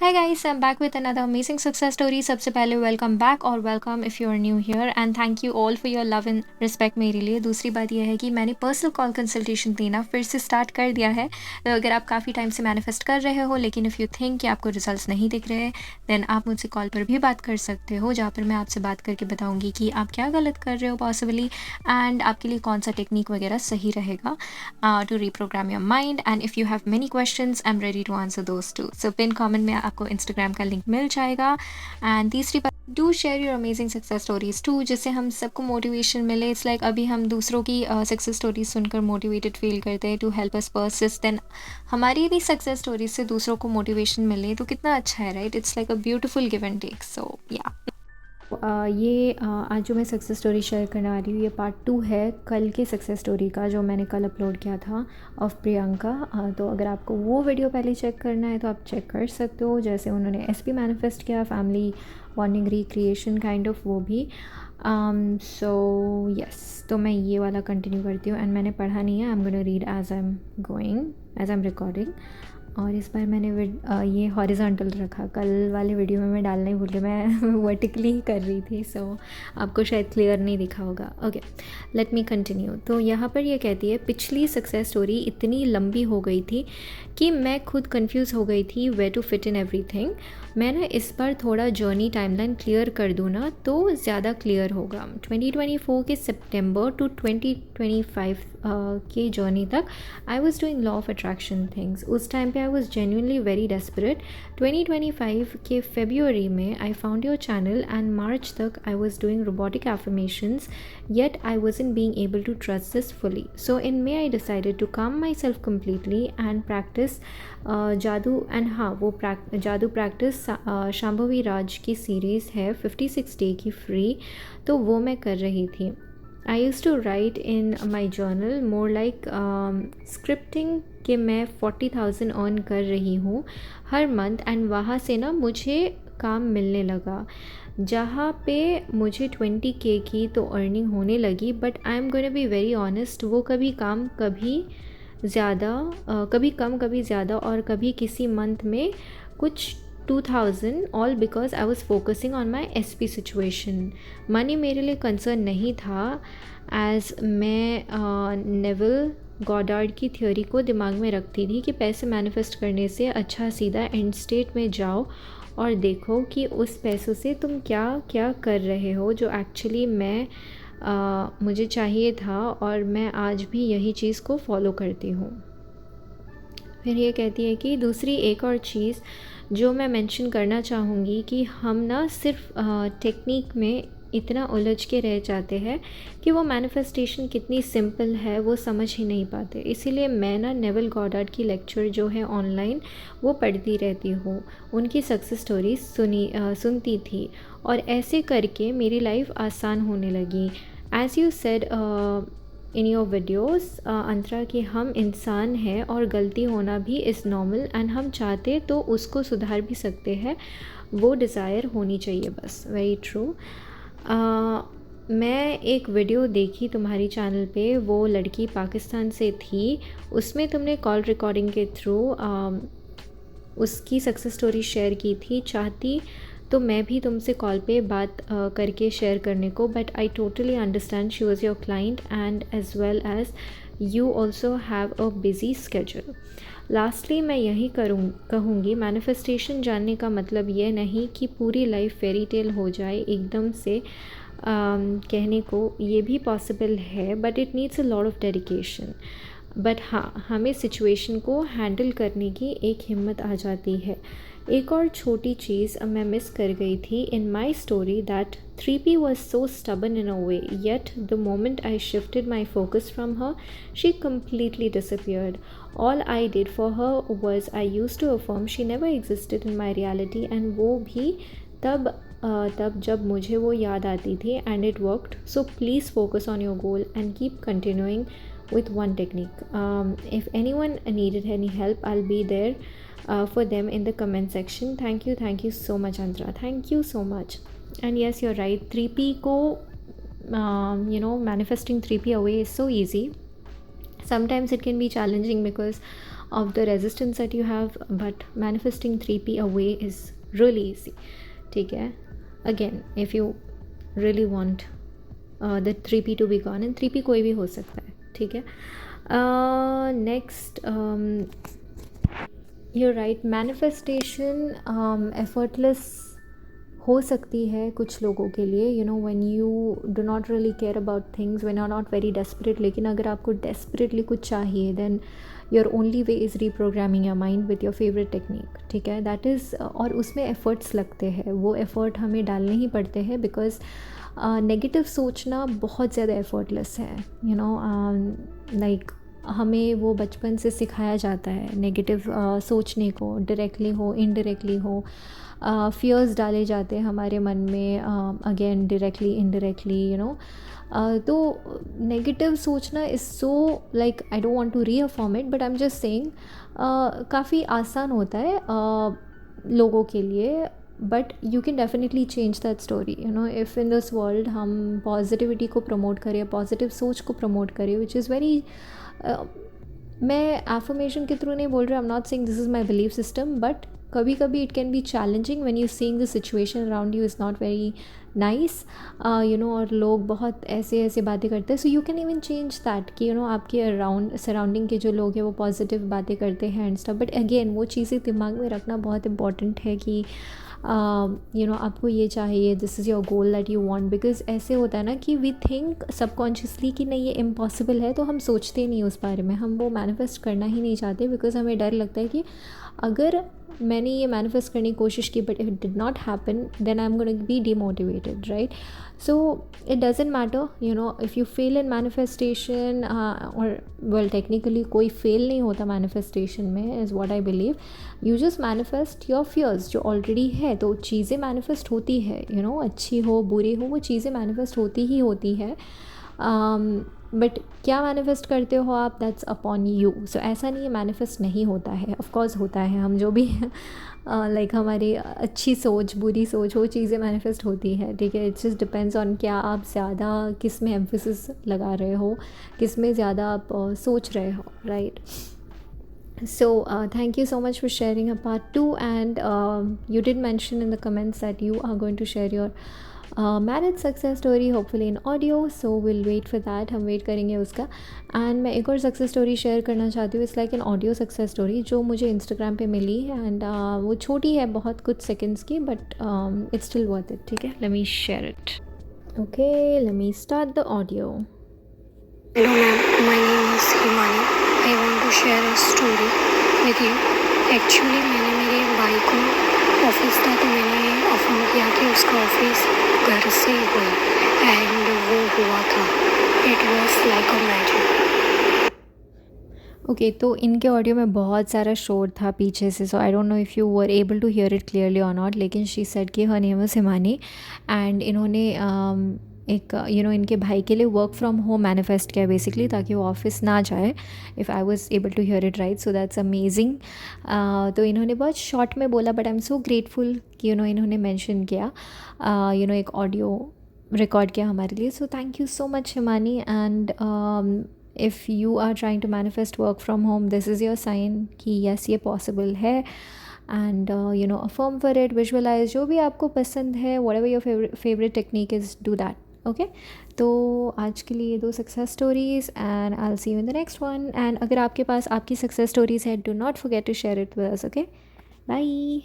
Hi guys, I'm back with another amazing success story. सबसे पहले welcome back और welcome if you are new here and thank you all for your love and respect मेरे लिए। दूसरी बात यह है कि मैंने पर्सनल कॉल कंसल्टेशन देना फिर से स्टार्ट कर दिया है। तो अगर आप काफ़ी टाइम से मैनिफेस्ट कर रहे हो लेकिन इफ़ यू थिंक कि आपको रिजल्ट्स नहीं दिख रहे देन आप मुझसे कॉल पर भी बात कर सकते हो, जहाँ पर मैं आपसे बात करके बताऊँगी कि आप क्या गलत कर रहे हो पॉसिबली एंड आपके लिए कौन सा टेक्निक वगैरह सही रहेगा to reprogram your mind. And if you have many questions I am ready to answer those too. So pin comment में आपको इंस्टाग्राम का लिंक मिल जाएगा। एंड तीसरी बात, do share your amazing success stories too, जिससे हम सबको मोटिवेशन मिले। इट्स लाइक अभी हम दूसरों की सक्सेस स्टोरीज सुनकर मोटिवेटेड फील करते हैं to help us persist, then हमारी भी सक्सेस स्टोरीज से दूसरों को मोटिवेशन मिले तो कितना अच्छा है, right? It's like a beautiful give and take. So या आज जो मैं सक्सेस स्टोरी शेयर करने वाली हूँ ये पार्ट 2 है कल के सक्सेस स्टोरी का, जो मैंने कल अपलोड किया था ऑफ प्रियंका। तो अगर आपको वो वीडियो पहले चेक करना है तो आप चेक कर सकते हो। जैसे उन्होंने एसपी मैनिफेस्ट किया, family bonding recreation kind of, वो भी। सो यस, तो मैं ये वाला कंटिन्यू करती हूँ एंड मैंने पढ़ा नहीं है। I am gonna read as I am going, as I am recording. और इस बार मैंने ये हॉरिजॉन्टल रखा। कल वाले वीडियो में मैं डालना ही भूल गई, मैं वर्टिकली ही कर रही थी, सो आपको शायद क्लियर नहीं दिखा होगा। Okay, let me continue. तो यहाँ पर ये कहती है, पिछली सक्सेस स्टोरी इतनी लंबी हो गई थी कि मैं खुद कंफ्यूज हो गई थी way to fit in everything. मैं ना इस बार थोड़ा जर्नी टाइमलाइन क्लियर कर दूँ ना तो ज़्यादा क्लियर होगा। 2024 के सितंबर टू 2025 के जर्नी तक I was doing law of attraction things. उस टाइम पे I was genuinely very desperate. 2025 के फेब्रुअरी में I found your channel and March तक I was doing robotic affirmations, yet I wasn't being able to trust this fully. So in May I decided to calm myself completely and practice जादू। And हाँ, वो जादू practice Shambhavi राज की series है 56 day की free, तो वो मैं कर रही थी। I use to write in my journal more like scripting कि मैं 40,000 अर्न कर रही हूँ हर मंथ, एंड वहाँ से ना मुझे काम मिलने लगा जहाँ पे मुझे 20K की तो अर्निंग होने लगी। But I am gonna be very honest, वो कभी काम कभी ज़्यादा, कभी कम कभी ज़्यादा, और कभी किसी मंथ में कुछ 2000, all because I was focusing on my SP situation. Money मेरे लिए कंसर्न नहीं था, एज मैं नेविल गॉडार्ड की थ्योरी को दिमाग में रखती थी कि पैसे मैनिफेस्ट करने से अच्छा सीधा एंड स्टेट में जाओ और देखो कि उस पैसों से तुम क्या क्या कर रहे हो, जो एक्चुअली मुझे चाहिए था और मैं आज भी यही चीज़ को फॉलो करती हूँ। फिर ये कहती है कि दूसरी एक और चीज़ जो मैं मेंशन करना चाहूँगी कि हम ना सिर्फ टेक्निक में इतना उलझ के रह जाते हैं कि वो मैनिफेस्टेशन कितनी सिंपल है वो समझ ही नहीं पाते। इसीलिए मैं ना नेविल गॉडार्ड की लेक्चर जो है ऑनलाइन वो पढ़ती रहती हूँ, उनकी सक्सेस स्टोरी सुनती थी, और ऐसे करके मेरी लाइफ आसान होने लगी। As you said in your videos Antara, कि हम इंसान हैं और गलती होना भी इज़ नॉर्मल, एंड हम चाहते तो उसको सुधार भी सकते हैं, वो डिज़ायर होनी चाहिए बस। Very true. मैं एक वीडियो देखी तुम्हारी चैनल पे, वो लड़की पाकिस्तान से थी, उसमें तुमने कॉल रिकॉर्डिंग के थ्रू उसकी सक्सेस स्टोरी शेयर की थी। चाहती तो मैं भी तुमसे कॉल पे बात करके शेयर करने को, but I totally understand she was your client and as well as you also have a busy schedule. Lastly मैं यही कहूँगी, मैनिफेस्टेशन जानने का मतलब ये नहीं कि पूरी लाइफ फेरी टेल हो जाए एकदम से। कहने को ये भी पॉसिबल है, but it needs a lot of dedication. But हाँ, हमें सिचुएशन को हैंडल करने की एक हिम्मत आ जाती है। एक और छोटी चीज़ मैं मिस कर गई थी in my story, that 3P was so stubborn in a way, yet the moment I shifted my focus from her, she completely disappeared. All I did for her was I used to affirm she never existed in my reality, and वो भी तब जब मुझे वो याद आती थी, and it worked. So please focus on your goal and keep continuing with one technique. If anyone needed any help, I'll be there for them in the comment section. Thank you so much, Andra. Thank you so much. And yes, you're right. 3P को manifesting 3P away is so easy. Sometimes it can be challenging because of the resistance that you have, but manifesting 3p away is really easy. ठीक है, again if you really want the 3p to be gone, and 3p कोई भी हो सकता है, ठीक है. Next, you're right, manifestation effortless हो सकती है कुछ लोगों के लिए, you know, when you do not really care about things, when you are not very desperate. लेकिन अगर आपको डेस्परेटली कुछ चाहिए, then your only way is reprogramming your mind with your favourite technique, ठीक है. दैट इज़, और उसमें efforts लगते हैं, वो एफ़र्ट हमें डालने ही पड़ते हैं, बिकॉज नेगेटिव सोचना बहुत ज़्यादा एफ़र्टलेस है, यू नो. लाइक हमें वो बचपन से सिखाया जाता है नेगेटिव सोचने को, डायरेक्टली हो इनडायरेक्टली हो. फियर्स डाले जाते हैं हमारे मन में, again directly indirectly, you know. तो नेगेटिव सोचना is so, like, I don't want to reaffirm it, but I am just saying, काफ़ी आसान होता है लोगों के लिए, but you can definitely change that story, you know. If in this world हम पॉजिटिविटी को प्रमोट करें, पॉजिटिव सोच को प्रमोट करें, विच इज़ वेरी, मैं एफर्मेशन के थ्रू नहीं बोल रही, I am not saying this is my belief system, but कभी कभी it can be challenging when you seeing the situation around you is not very nice, you know, और लोग बहुत ऐसे ऐसे बातें करते हैं. So you can even change that कि, यू नो, आपके अराउंड सराउंडिंग के जो लोग हैं वो पॉजिटिव बातें करते हैं एंड स्टफ. बट अगेन वो चीज़ें दिमाग में रखना बहुत इंपॉर्टेंट है कि यू नो आपको ये चाहिए, this is your goal that you want. Because ऐसे होता है ना कि वी थिंक सबकॉन्शियसली कि नहीं ये इम्पॉसिबल है, तो हम सोचते नहीं उस बारे में, हम वो मैनिफेस्ट करना ही नहीं चाहते, बिकॉज हमें डर लगता है कि अगर मैंने ये मैनिफेस्ट करने की कोशिश की but if it did not happen, then I am going to be demotivated, right. So it doesn't matter, you know, if you fail in manifestation, और वेल टेक्निकली कोई फेल नहीं होता मैनिफेस्टेशन में, is what I believe. You just manifest your fears जो already है, तो चीज़ें manifest होती है, यू नो, अच्छी हो बुरी हो, वो चीज़ें मैनिफेस्ट होती ही होती है. बट क्या मैनिफेस्ट करते हो आप, दैट्स अपॉन यू. सो ऐसा नहीं है मैनिफेस्ट नहीं होता है, ऑफकोर्स होता है. हम जो भी लाइक हमारी अच्छी सोच बुरी सोच वो चीज़ें मैनिफेस्ट होती है, ठीक है. इट्स जस्ट डिपेंड्स ऑन क्या आप ज़्यादा किस में एम्फेसिस लगा रहे हो, किस में ज़्यादा आप सोच रहे हो, right. So thank you so much for sharing a part 2, and you did mention in the comments that you are going to share your marriage success story, hopefully in audio, so we'll wait for that. हम wait करेंगे उसका. And मैं एक और success story share करना चाहती हूँ. It's like an audio success story जो मुझे इंस्टाग्राम पे मिली, एंड वो छोटी है बहुत, कुछ सेकेंड्स की, but it's still worth it, ठीक है. Let me share it. Okay, let me start the audio. Hello ma'am, my name is Himani. I want to share a story with you. Actually मैंने मेरे भाई को office था, तो मैंने affirm किया कि उसका ऑफिस घर से हो, एंड वो हुआ था. It was like a magic. Okay, तो इनके ऑडियो में बहुत सारा शोर था पीछे से, so I don't know if you were able to hear it clearly और नॉट. लेकिन शी सेड कि her name is Himani, and इन्होंने एक, यू नो, इनके भाई के लिए वर्क फ्रॉम होम मैनिफेस्ट किया बेसिकली, ताकि वो ऑफिस ना जाए, if I was able to hear it right. So that's amazing. तो इन्होंने बहुत शॉर्ट में बोला, but I am so grateful कि यू नो इन्होंने मेंशन किया, यू नो, एक ऑडियो रिकॉर्ड किया हमारे लिए. So thank you so much Himani. And if you are trying to manifest work from home, this is your sign कि yes ये possible है. एंड you know affirm for it, visualise, जो भी आपको पसंद है, whatever your favourite technique is, do that. Okay, तो आज के लिए 2 success stories, and I will see you in the next one. And अगर आपके पास आपकी सक्सेस स्टोरीज़ है, do not forget to share it with us. Okay, bye.